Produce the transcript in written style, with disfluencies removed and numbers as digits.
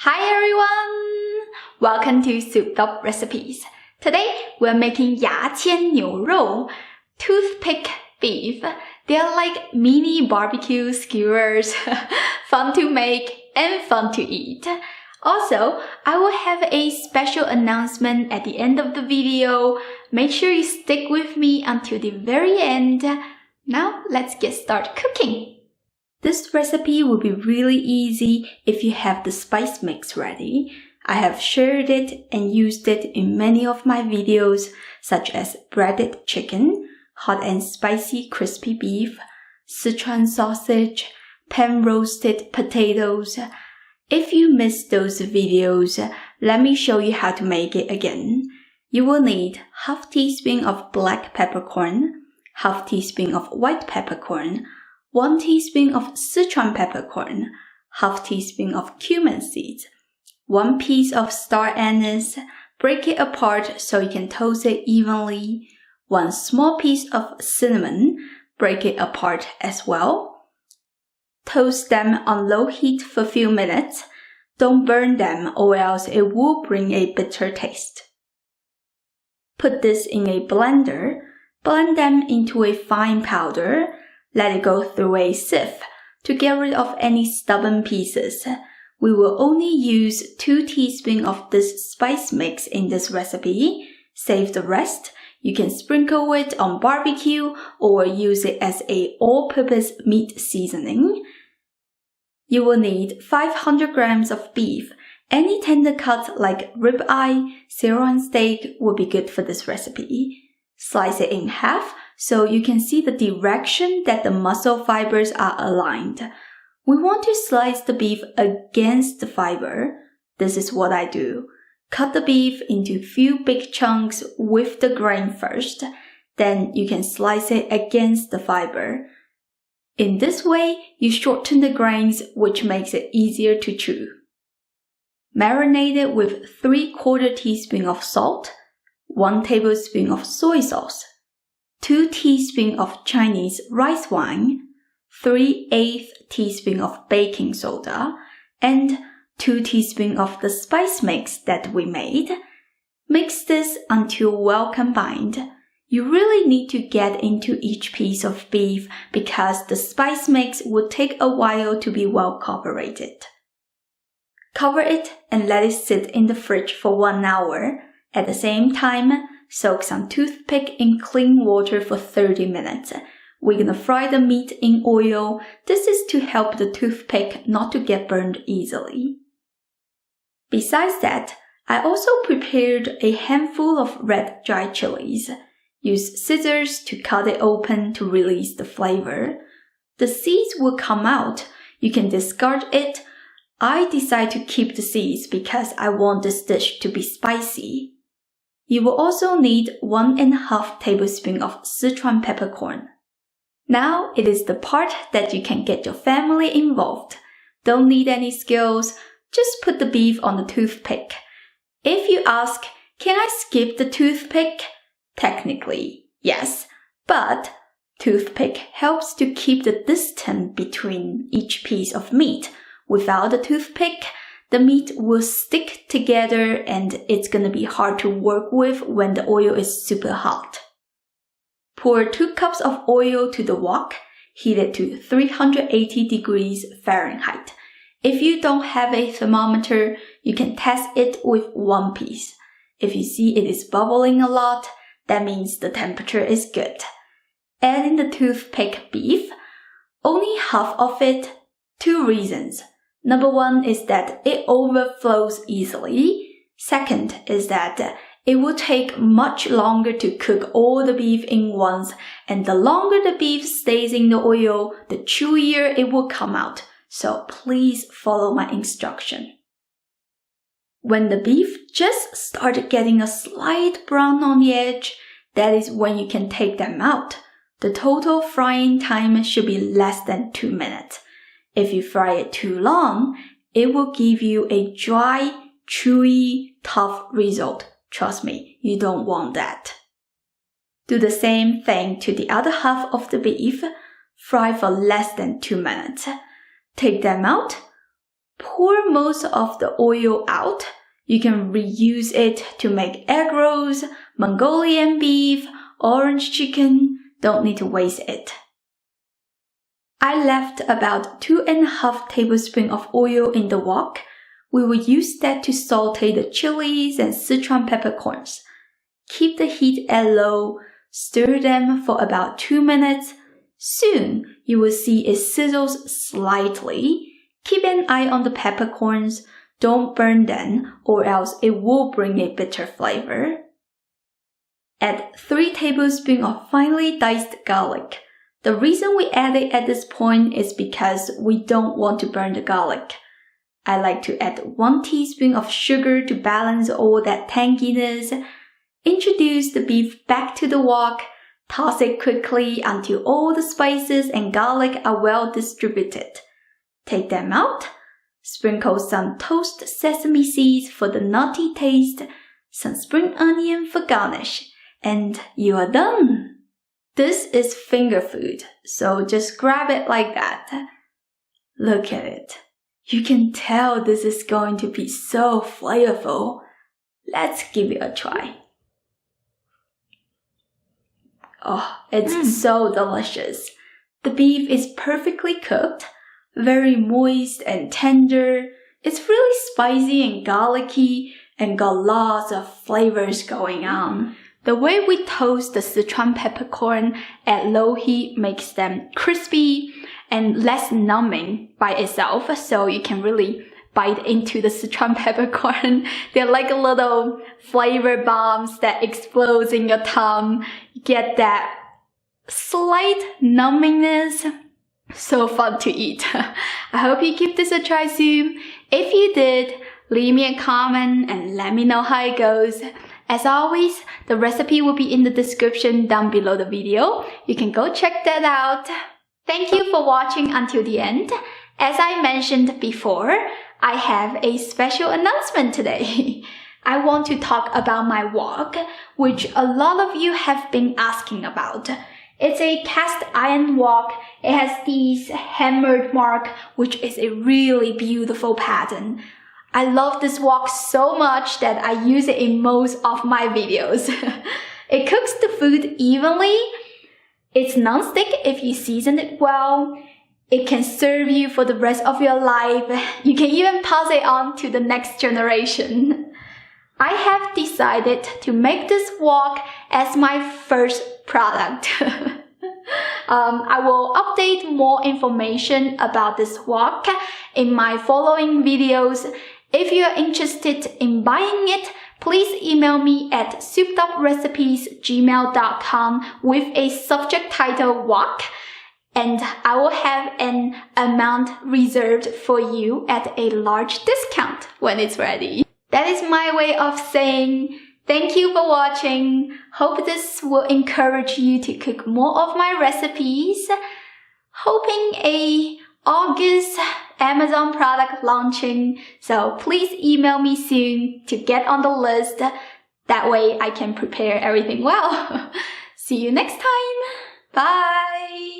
Hi everyone! Welcome to Souped Up Recipes. Today we're making 牙签牛肉, toothpick beef. They're like mini barbecue skewers, fun to make and fun to eat. Also, I will have a special announcement at the end of the video. Make sure you stick with me until the very end. Now let's get started cooking. This recipe will be really easy if you have the spice mix ready. I have shared it and used it in many of my videos, such as breaded chicken, hot and spicy crispy beef, Sichuan sausage, pan-roasted potatoes. If you missed those videos, let me show you how to make it again. You will need half teaspoon of black peppercorn, half teaspoon of white peppercorn, 1 teaspoon of Sichuan peppercorn, half teaspoon of cumin seeds, 1 piece of star anise, break it apart so you can toast it evenly, 1 small piece of cinnamon, break it apart as well. Toast them on low heat for a few minutes. Don't burn them or else it will bring a bitter taste. Put this in a blender, blend them into a fine powder. Let it go through a sieve to get rid of any stubborn pieces. We will only use 2 teaspoons of this spice mix in this recipe. Save the rest. You can sprinkle it on barbecue or use it as an all-purpose meat seasoning. You will need 500 grams of beef. Any tender cut like ribeye, sirloin steak will be good for this recipe. Slice it in half so you can see the direction that the muscle fibers are aligned. We want to slice the beef against the fiber. This is what I do. Cut the beef into few big chunks with the grain first. Then you can slice it against the fiber. In this way, you shorten the grains, which makes it easier to chew. Marinate it with 3/4 teaspoon of salt, 1 tablespoon of soy sauce, 2 teaspoons of Chinese rice wine, 3/8 teaspoon of baking soda, and 2 teaspoons of the spice mix that we made. Mix this until well combined. You really need to get into each piece of beef because the spice mix will take a while to be well cooperated. Cover it and let it sit in the fridge for 1 hour. At the same time, soak some toothpick in clean water for 30 minutes. We're gonna fry the meat in oil. This is to help the toothpick not to get burned easily. Besides that, I also prepared a handful of red dry chilies. Use scissors to cut it open to release the flavor. The seeds will come out. You can discard it. I decide to keep the seeds because I want this dish to be spicy. You will also need 1½ tablespoon of Sichuan peppercorn. Now it is the part that you can get your family involved. Don't need any skills, just put the beef on the toothpick. If you ask, can I skip the toothpick? Technically, yes, but toothpick helps to keep the distance between each piece of meat. Without the toothpick, the meat will stick together and it's gonna be hard to work with when the oil is super hot. Pour 2 cups of oil to the wok, heat it to 380 degrees Fahrenheit. If you don't have a thermometer, you can test it with 1 piece. If you see it is bubbling a lot, that means the temperature is good. Add in the toothpick beef, only half of it, 2 reasons. Number 1 is that it overflows easily. Second is that it will take much longer to cook all the beef in once, and the longer the beef stays in the oil, the chewier it will come out. So please follow my instruction. When the beef just started getting a slight brown on the edge, that is when you can take them out. The total frying time should be less than 2 minutes. If you fry it too long, it will give you a dry, chewy, tough result. Trust me, you don't want that. Do the same thing to the other half of the beef. Fry for less than 2 minutes. Take them out. pour most of the oil out. You can reuse it to make egg rolls, Mongolian beef, orange chicken. Don't need to waste it. I left about 2.5 tablespoons of oil in the wok. We will use that to saute the chilies and Sichuan peppercorns. Keep the heat at low, stir them for about 2 minutes. Soon, you will see it sizzles slightly. Keep an eye on the peppercorns. Don't burn them, or else it will bring a bitter flavor. Add 3 tablespoons of finely diced garlic. The reason we add it at this point is because we don't want to burn the garlic. I like to add 1 teaspoon of sugar to balance all that tanginess. Introduce the beef back to the wok. Toss it quickly until all the spices and garlic are well distributed. Take them out. Sprinkle some toasted sesame seeds for the nutty taste, some spring onion for garnish, and you are done. This is finger food, so just grab it like that. Look at it. You can tell this is going to be so flavorful. Let's give it a try. Oh, it's so delicious. The beef is perfectly cooked, very moist and tender. It's really spicy and garlicky and got lots of flavors going on. The way we toast the Sichuan peppercorn at low heat makes them crispy and less numbing by itself, so you can really bite into the Sichuan peppercorn. They're like a little flavor bombs that explodes in your tongue. You get that slight numbingness. So fun to eat. I hope you give this a try soon. If you did, leave me a comment and let me know how it goes. As always, the recipe will be in the description down below the video. You can go check that out. Thank you for watching until the end. As I mentioned before, I have a special announcement today. I want to talk about my wok, which a lot of you have been asking about. It's a cast iron wok. It has these hammered mark, which is a really beautiful pattern. I love this wok so much that I use it in most of my videos. It cooks the food evenly. It's non-stick if you season it well. It can serve you for the rest of your life. You can even pass it on to the next generation. I have decided to make this wok as my first product. I will update more information about this wok in my following videos. If you are interested in buying it, please email me at soupeduprecipes@gmail.com with a subject title wok, and I will have an amount reserved for you at a large discount when it's ready. That is my way of saying thank you for watching. Hope this will encourage you to cook more of my recipes. Hoping a August Amazon product launching, so please email me soon to get on the list. That way I can prepare everything well. See you next time. Bye.